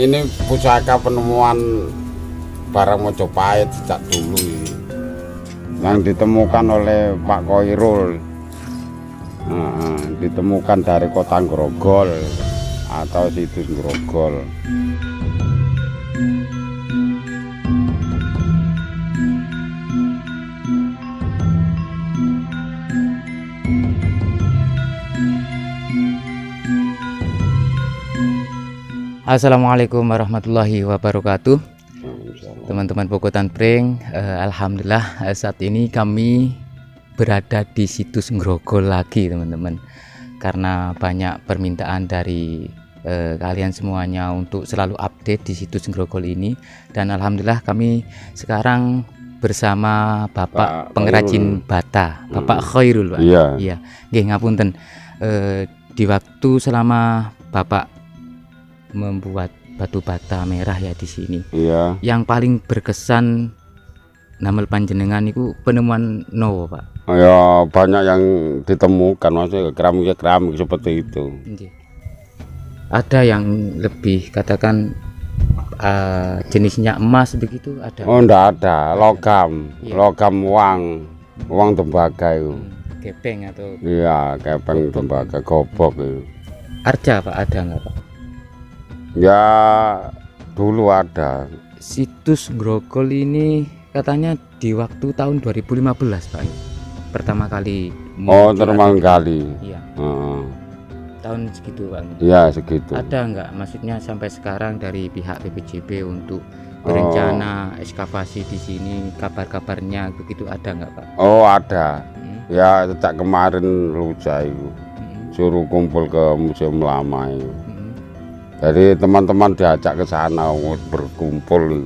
Ini pusaka penemuan barang Mojopahit sejak dulu ini, yang ditemukan oleh Pak Khoirul. Ditemukan dari kota Grogol atau situs Grogol. Assalamualaikum warahmatullahi wabarakatuh, teman-teman Bogotan Pring. Alhamdulillah saat ini kami berada di situs Grogol lagi, teman-teman, karena banyak permintaan dari kalian semuanya untuk selalu update di situs Grogol ini. Dan alhamdulillah kami sekarang bersama Bapak pengrajin bata, Bapak Khoirul, Pak. Iya. Nggih, ngapunten. Di waktu selama Bapak membuat batu bata merah ya di sini. Iya. Yang paling berkesan namel panjenengan itu penemuan nowo, Pak? Ya banyak yang ditemukan, maksudnya keramik seperti itu. Ada yang lebih katakan jenisnya emas begitu ada? Oh, enggak ada, logam, iya. Logam uang tembaga itu. Gepeng atau? Iya, gepeng tembaga, gobok itu. Arca, Pak, ada nggak, Pak? Ya dulu ada. Situs Grogol ini katanya di waktu tahun 2015, Pak, pertama kali. Oh, pertama kali. Iya. Tahun segitu, Pak. Iya, segitu. Ada nggak, maksudnya sampai sekarang dari pihak BPJB untuk berencana ekskavasi di sini, kabar-kabarnya begitu ada nggak, Pak? Oh, ada. Ya sejak kemarin lusa itu suruh kumpul ke museum lama itu. Jadi teman-teman diajak ke sana berkumpul.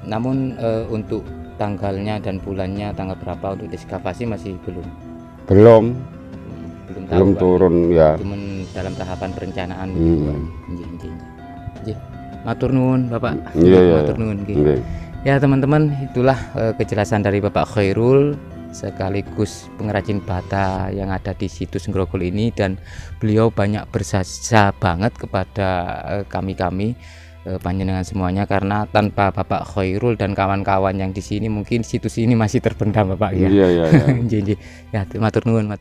Namun untuk tanggalnya dan bulannya tanggal berapa untuk ekskavasi masih belum. Belum turun ya. Cuman dalam tahapan perencanaan. Matur nuwun, Bapak. Matur nuwun. Ya teman-teman, itulah kejelasan dari Bapak Khoirul sekaligus pengrajin bata yang ada di situs Grogol ini, dan beliau banyak berjasa banget kepada kami panjenengan semuanya, karena tanpa Bapak Khoirul dan kawan-kawan yang di sini mungkin situs ini masih terpendam, Bapak, ya. Iya. Ya, matur nuwun.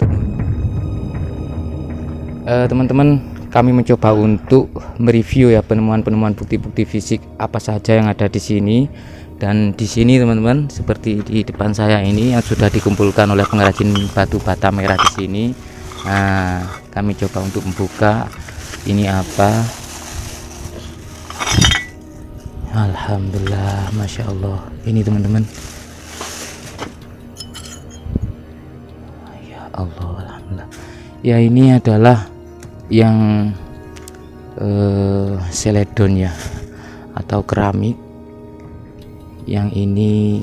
Teman-teman, kami mencoba untuk mereview ya penemuan bukti-bukti fisik apa saja yang ada di sini. Dan di sini, teman-teman, seperti di depan saya ini yang sudah dikumpulkan oleh pengrajin batu bata merah di sini. Nah, kami coba untuk membuka ini apa. Alhamdulillah, masya Allah. Ini, teman-teman. Ya Allah, alhamdulillah. Ya, ini adalah yang seledon ya, atau keramik. Yang ini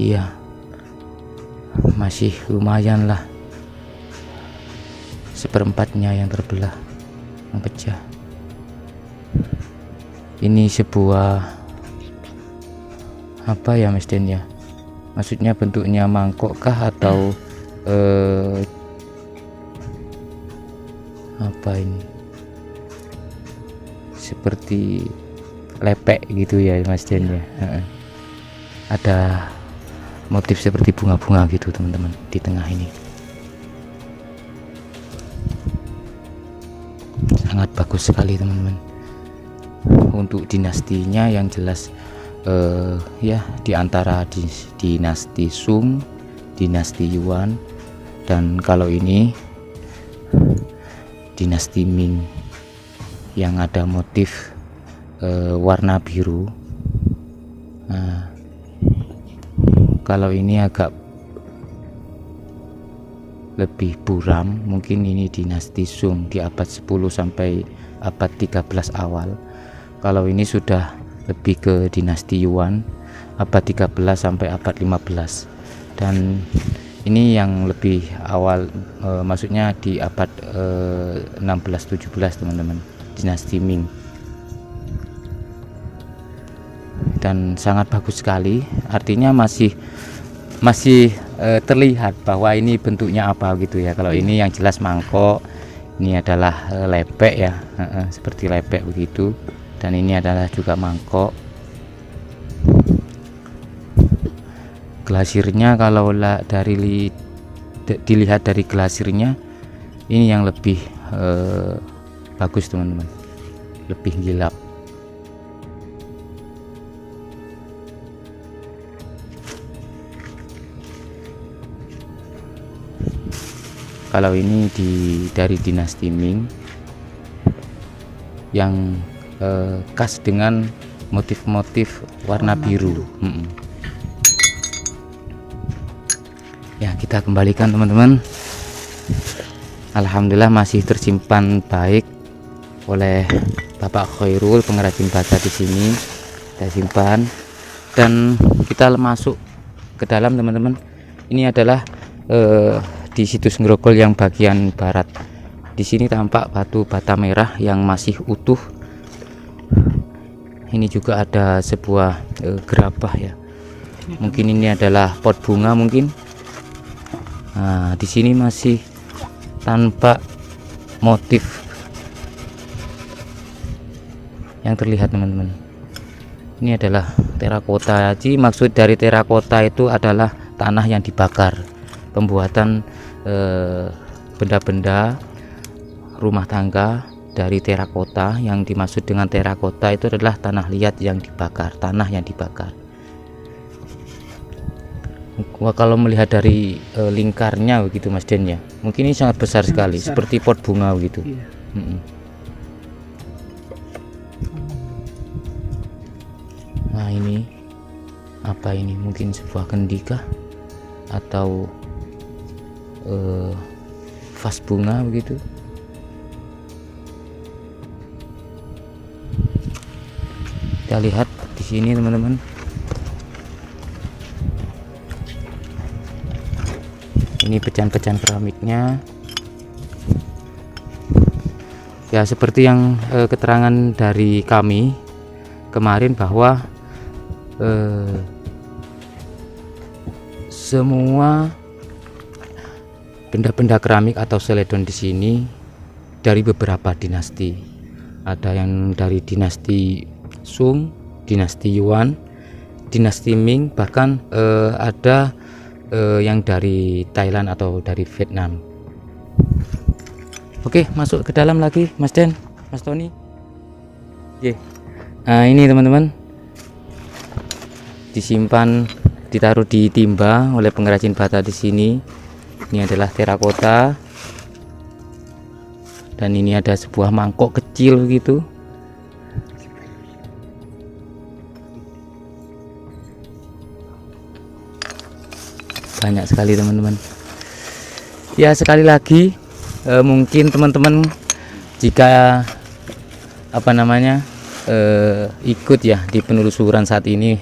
iya masih lumayan lah, seperempatnya yang terbelah, yang pecah. Ini sebuah apa ya, Mas Den ya, maksudnya bentuknya mangkok kah atau apa ini, seperti lepek gitu ya, Mas Den ya. Ada motif seperti bunga-bunga gitu, teman-teman, di tengah ini. Sangat bagus sekali, teman-teman. Untuk dinastinya yang jelas ya di antara dinasti Sung, dinasti Yuan, dan kalau ini dinasti Ming yang ada motif warna biru. Nah, kalau ini agak lebih buram, mungkin ini dinasti Sung di abad 10 sampai abad 13 awal. Kalau ini sudah lebih ke dinasti Yuan, abad 13 sampai abad 15. Dan ini yang lebih awal, maksudnya di abad 16-17, teman-teman, dinasti Ming. Dan sangat bagus sekali, artinya masih terlihat bahwa ini bentuknya apa gitu ya. Kalau ini yang jelas mangkok, Ini adalah lepek ya, seperti lepek begitu. Dan ini adalah juga mangkok. Glasirnya kalau dilihat dari glasirnya, ini yang lebih bagus teman-teman, lebih gelap. Kalau ini dari dinasti Ming yang khas dengan motif-motif warna biru. Ya, kita kembalikan teman-teman. Alhamdulillah masih tersimpan baik oleh Bapak Khairul, pengrajin bata di sini. Kita simpan dan kita masuk ke dalam teman-teman. Ini adalah di situs Ngrogol yang bagian barat. Di sini tampak batu bata merah yang masih utuh. Ini juga ada sebuah gerabah ya. Mungkin ini adalah pot bunga mungkin. Nah, di sini masih tanpa motif yang terlihat teman-teman. Ini adalah terakota. Jadi maksud dari terakota itu adalah tanah yang dibakar. Pembuatan benda-benda rumah tangga dari terakota. Yang dimaksud dengan terakota itu adalah tanah liat yang dibakar, tanah yang dibakar. Kalau melihat dari lingkarnya begitu Mas Den ya, mungkin ini sangat besar sekali, besar. Seperti pot bunga begitu. Iya. Nah ini apa ini? Mungkin sebuah kendikah atau vas bunga begitu. Kita lihat di sini teman-teman. Ini pecahan-pecahan keramiknya. Ya seperti yang keterangan dari kami kemarin bahwa semua benda-benda keramik atau seledon di sini dari beberapa dinasti. Ada yang dari dinasti Sung, dinasti Yuan, dinasti Ming, bahkan ada yang dari Thailand atau dari Vietnam. Oke, masuk ke dalam lagi Mas Den, Mas Tony. Oke. Nah, ini teman-teman disimpan, ditaruh di timba oleh pengrajin bata di sini. Ini adalah terakota. Dan ini ada sebuah mangkok kecil begitu. Banyak sekali teman-teman. Ya sekali lagi mungkin teman-teman jika ikut ya di penelusuran saat ini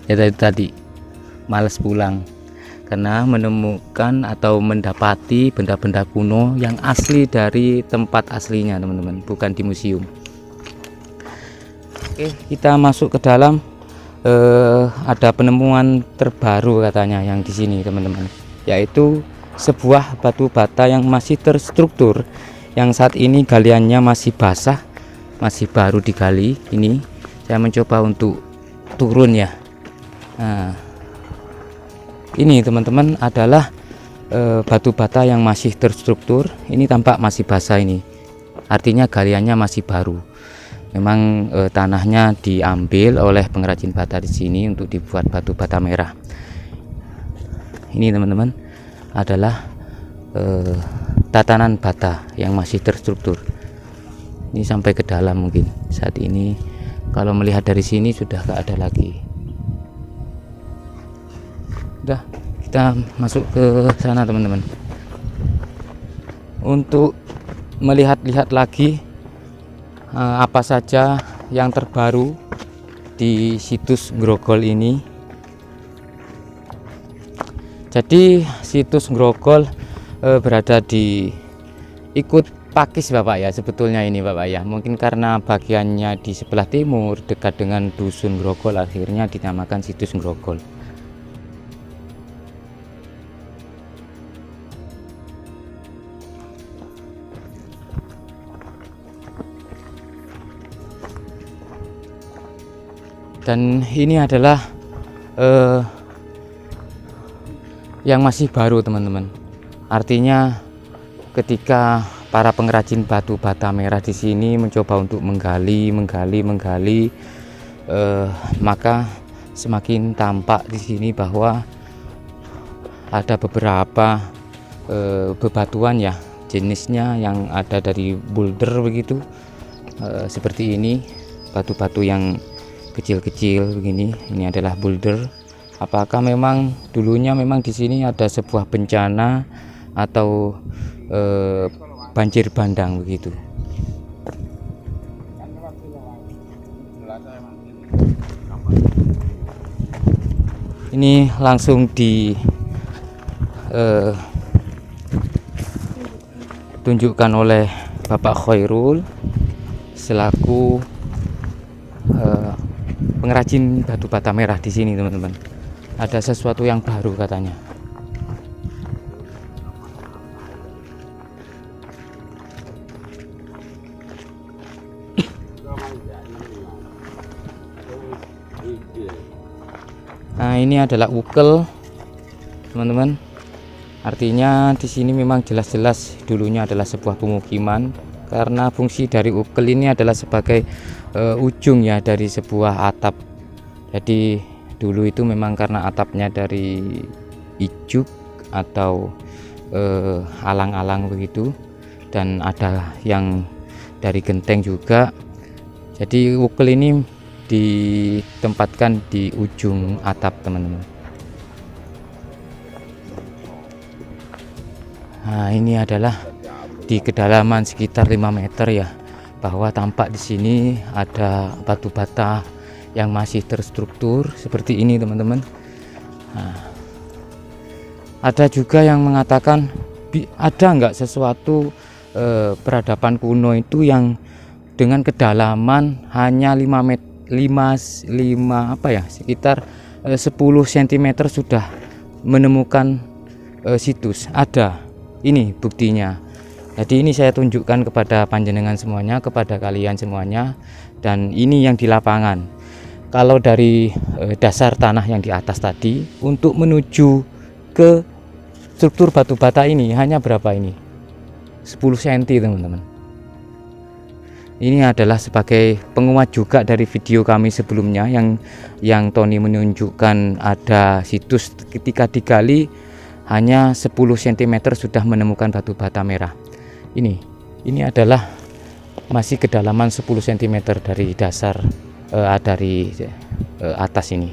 ya tadi males pulang karena menemukan atau mendapati benda-benda kuno yang asli dari tempat aslinya teman-teman, bukan di museum. Oke, kita masuk ke dalam. Ada penemuan terbaru katanya yang di sini teman-teman, yaitu sebuah batu bata yang masih terstruktur, yang saat ini galiannya masih basah, masih baru digali. Ini saya mencoba untuk turun ya. Nah, ini teman-teman adalah batu bata yang masih terstruktur. Ini tampak masih basah, ini artinya galiannya masih baru. Memang tanahnya diambil oleh pengrajin bata di sini untuk dibuat batu bata merah. Ini teman-teman adalah tatanan bata yang masih terstruktur. Ini sampai ke dalam mungkin saat ini. Kalau melihat dari sini sudah gak ada lagi. Udah, kita masuk ke sana teman-teman. Untuk melihat-lihat lagi apa saja yang terbaru di situs Ngrogol ini. Jadi situs Ngrogol berada di ikut Pakis Bapak ya, sebetulnya ini Bapak ya. Mungkin karena bagiannya di sebelah timur dekat dengan dusun Ngrogol, akhirnya dinamakan situs Ngrogol. Dan ini adalah yang masih baru teman-teman. Artinya ketika para pengrajin batu bata merah di sini mencoba untuk menggali, maka semakin tampak di sini bahwa ada beberapa bebatuan ya, jenisnya yang ada dari boulder begitu, seperti ini, batu-batu yang kecil-kecil begini. Ini adalah boulder. Apakah memang dulunya memang di sini ada sebuah bencana atau banjir bandang begitu? Ini langsung tunjukkan oleh Bapak Khairul selaku pengrajin batu bata merah di sini teman-teman. Ada sesuatu yang baru katanya. Nah, ini adalah ukel, teman-teman. Artinya di sini memang jelas-jelas dulunya adalah sebuah pemukiman, karena fungsi dari ukel ini adalah sebagai ujung ya dari sebuah atap. Jadi dulu itu memang karena atapnya dari ijuk atau alang-alang begitu, dan ada yang dari genteng juga. Jadi ukel ini ditempatkan di ujung atap teman-teman. Nah, ini adalah di kedalaman sekitar 5 meter ya, bahwa tampak di sini ada batu bata yang masih terstruktur seperti ini teman-teman. Nah, ada juga yang mengatakan ada nggak sesuatu peradaban kuno itu yang dengan kedalaman hanya 5 meter, sekitar 10 cm sudah menemukan situs. Ada, ini buktinya. Jadi ini saya tunjukkan kepada panjenengan semuanya, kepada kalian semuanya, dan ini yang di lapangan. Kalau dari dasar tanah yang di atas tadi untuk menuju ke struktur batu bata ini hanya berapa ini? 10 cm teman-teman. Ini adalah sebagai penguat juga dari video kami sebelumnya yang Tony menunjukkan ada situs ketika digali hanya 10 cm sudah menemukan batu bata merah. Ini adalah masih kedalaman 10 cm dari dasar dari atas ini,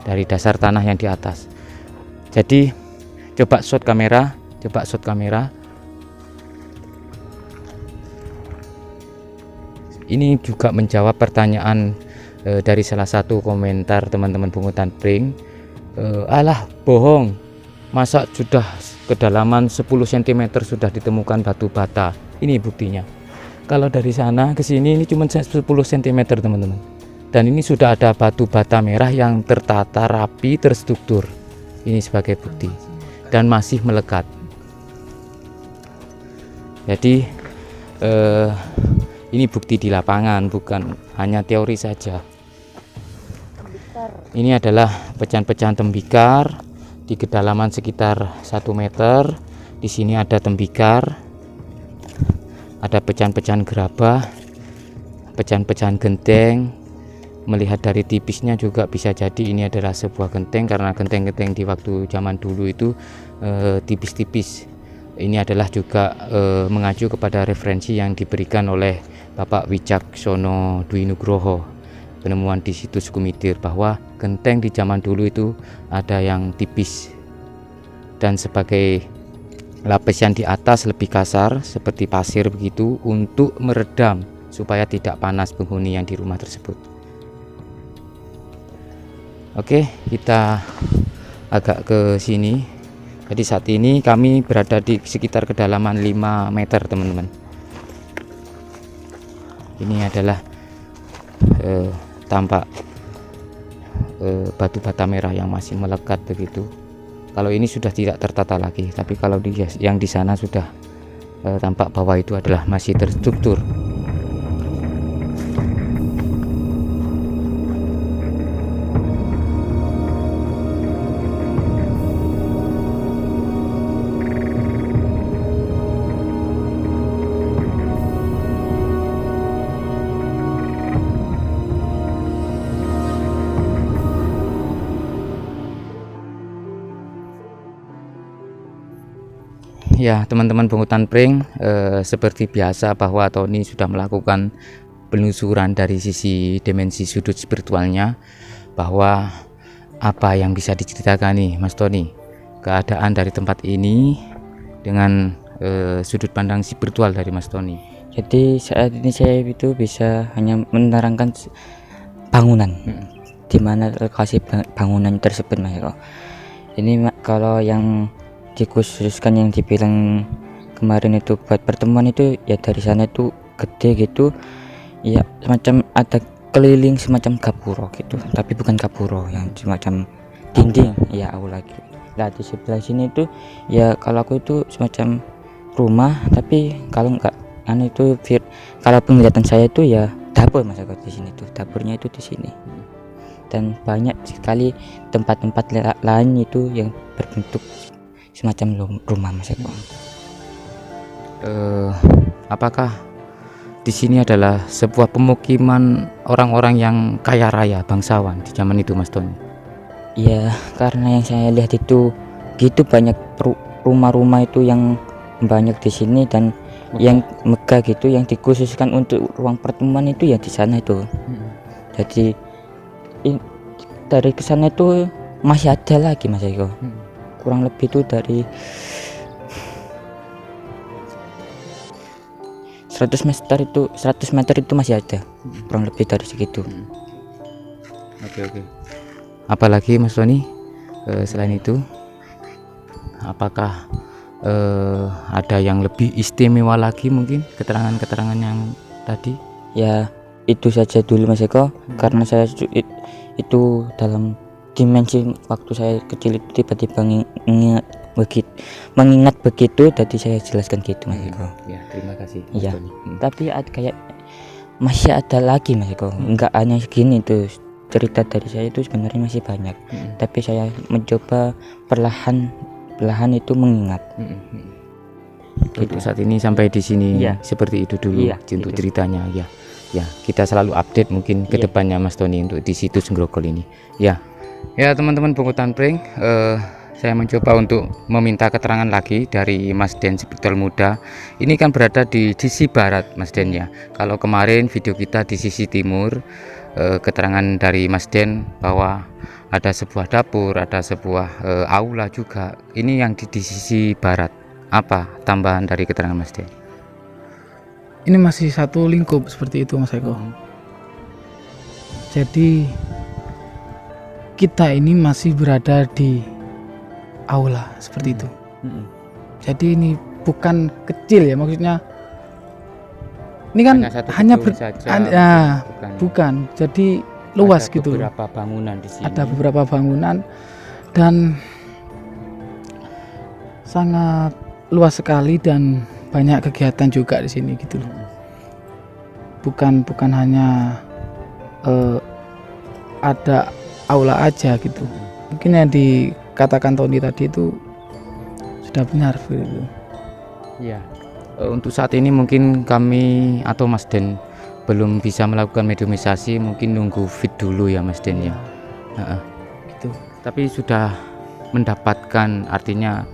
dari dasar tanah yang di atas. Jadi coba shot kamera. Ini juga menjawab pertanyaan dari salah satu komentar teman-teman pungutan pring. Alah bohong, masa sudah kedalaman 10 cm sudah ditemukan batu bata. Ini buktinya. Kalau dari sana ke sini ini cuma 10 cm teman-teman. Dan ini sudah ada batu bata merah yang tertata rapi, terstruktur. Ini sebagai bukti dan masih melekat. Jadi ini bukti di lapangan, bukan hanya teori saja. Ini adalah pecahan-pecahan tembikar di kedalaman sekitar 1 meter. Di sini ada tembikar, ada pecahan-pecahan gerabah, pecahan-pecahan genteng. Melihat dari tipisnya juga bisa jadi ini adalah sebuah genteng, karena genteng-genteng di waktu zaman dulu itu tipis-tipis. Ini adalah juga mengacu kepada referensi yang diberikan oleh Bapak Wicaksono Dwi Nugroho, penemuan di situs Kumitir, bahwa genteng di zaman dulu itu ada yang tipis dan sebagai lapisan di atas lebih kasar seperti pasir begitu untuk meredam supaya tidak panas penghuni yang di rumah tersebut. Oke, kita agak ke sini. Jadi saat ini kami berada di sekitar kedalaman 5 meter teman-teman. Ini adalah tampak batu bata merah yang masih melekat begitu. Kalau ini sudah tidak tertata lagi, tapi kalau yang di sana sudah tampak bahwa itu adalah masih terstruktur. Ya, teman-teman pungutan pring, seperti biasa bahwa Tony sudah melakukan penelusuran dari sisi dimensi sudut spiritualnya, bahwa apa yang bisa diceritakan nih Mas Tony, keadaan dari tempat ini dengan sudut pandang spiritual dari Mas Tony. Jadi saat ini saya itu bisa hanya menerangkan bangunan, di mana lokasi bangunan tersebut, Mas Eko. Ini kalau yang dikhususkan yang dibilang kemarin itu buat pertemuan itu ya dari sana itu gede gitu ya, semacam ada keliling semacam gapuro gitu, tapi bukan gapuro yang semacam dinding ya aula gitu. Nah di sebelah sini itu ya kalau aku itu semacam rumah, tapi kalau enggak itu kalau penglihatan saya itu ya dapur, Mas Eko. Di sini tuh dapurnya itu di sini, dan banyak sekali tempat-tempat lain itu yang berbentuk semacam rumah, Mas Eko. Apakah di sini adalah sebuah pemukiman orang-orang yang kaya raya, bangsawan di zaman itu, Mas Tony? Ya, karena yang saya lihat itu gitu banyak rumah-rumah itu yang banyak di sini, dan yang megah gitu, yang dikhususkan untuk ruang pertemuan itu ya di sana itu. Jadi dari kesana itu masih ada lagi, Mas Eko. Kurang lebih itu dari 100 meter itu masih ada, kurang lebih dari segitu. Oke. Apalagi Mas Tony, selain itu apakah ada yang lebih istimewa lagi, mungkin keterangan-keterangan yang tadi? Ya itu saja dulu, Mas Eko. Karena saya itu dalam dimensi waktu saya kecil itu tiba-tiba mengingat begitu, jadi saya jelaskan gitu, Mas Eko. Ya, terima kasih, Mas Iya. Tony. Tapi kayak masih ada lagi, Mas Eko. Enggak hanya segini tuh, cerita dari saya itu sebenarnya masih banyak. Tapi saya mencoba perlahan itu mengingat. Untuk saat ini sampai di sini Iya. seperti itu dulu untuk gitu. ceritanya. Ya, kita selalu update mungkin ke depannya, Mas Tony, untuk di situs Ngrogol ini. Ya teman-teman pungutan pring, saya mencoba untuk meminta keterangan lagi dari Mas Den Spiritual Muda. Ini kan berada di sisi barat, Mas Den ya. Kalau kemarin video kita di sisi timur, keterangan dari Mas Den bahwa ada sebuah dapur, ada sebuah aula juga. Ini yang di sisi barat. Apa tambahan dari keterangan Mas Den? Ini masih satu lingkup seperti itu, Mas Eko. Jadi kita ini masih berada di aula seperti itu. Jadi ini bukan kecil ya, maksudnya ini kan hanya saja, bukan. Jadi luas ada gitu. Beberapa bangunan di sini. Ada beberapa bangunan dan sangat luas sekali, dan banyak kegiatan juga di sini gitu loh. Bukan hanya ada aula aja gitu. Mungkin yang dikatakan Tony tadi itu sudah benar gitu. Ya, untuk saat ini mungkin kami atau Mas Den belum bisa melakukan mediumisasi, mungkin nunggu fit dulu ya Mas Den ya. Gitu. Tapi sudah mendapatkan, artinya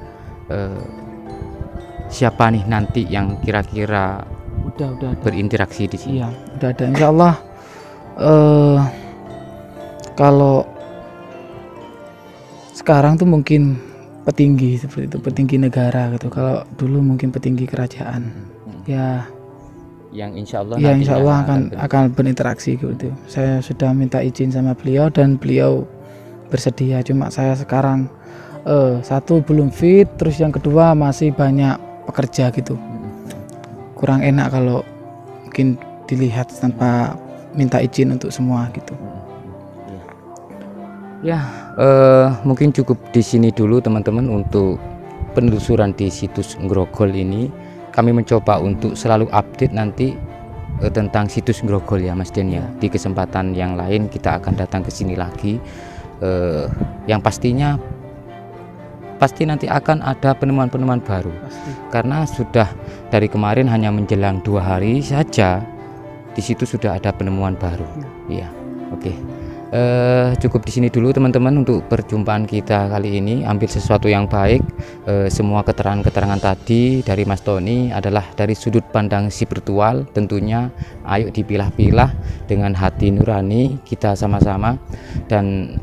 siapa nih nanti yang kira-kira Udah ada. berinteraksi di sini? Iya, udah ada. Insya Allah kalau sekarang tuh mungkin petinggi seperti itu, petinggi negara gitu. Kalau dulu mungkin petinggi kerajaan. Ya, Yang insya Allah ya insya Allah nantinya akan berinteraksi gitu. Saya sudah minta izin sama beliau dan beliau bersedia. Cuma saya sekarang satu belum fit, terus yang kedua masih banyak pekerja gitu. Kurang enak kalau mungkin dilihat tanpa minta izin untuk semua gitu. Ya, mungkin cukup di sini dulu teman-teman untuk penelusuran di situs Ngrogol ini. Kami mencoba untuk selalu update nanti tentang situs Ngrogol ya Mas Den ya. Di kesempatan yang lain kita akan datang ke sini lagi. Yang pastinya pasti nanti akan ada penemuan-penemuan baru. Pasti. Karena sudah dari kemarin hanya menjelang 2 hari saja di situ sudah ada penemuan baru. Ya, oke. Cukup di sini dulu teman-teman untuk perjumpaan kita kali ini. Ambil sesuatu yang baik. Semua keterangan-keterangan tadi dari Mas Tony adalah dari sudut pandang spiritual tentunya. Ayo dipilah-pilah dengan hati nurani kita sama-sama, dan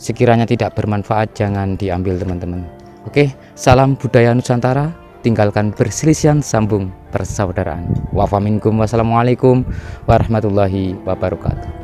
sekiranya tidak bermanfaat jangan diambil teman-teman. Oke, salam budaya Nusantara, tinggalkan perselisihan, sambung persaudaraan. Wa faminkum, wassalamualaikum warahmatullahi wabarakatuh.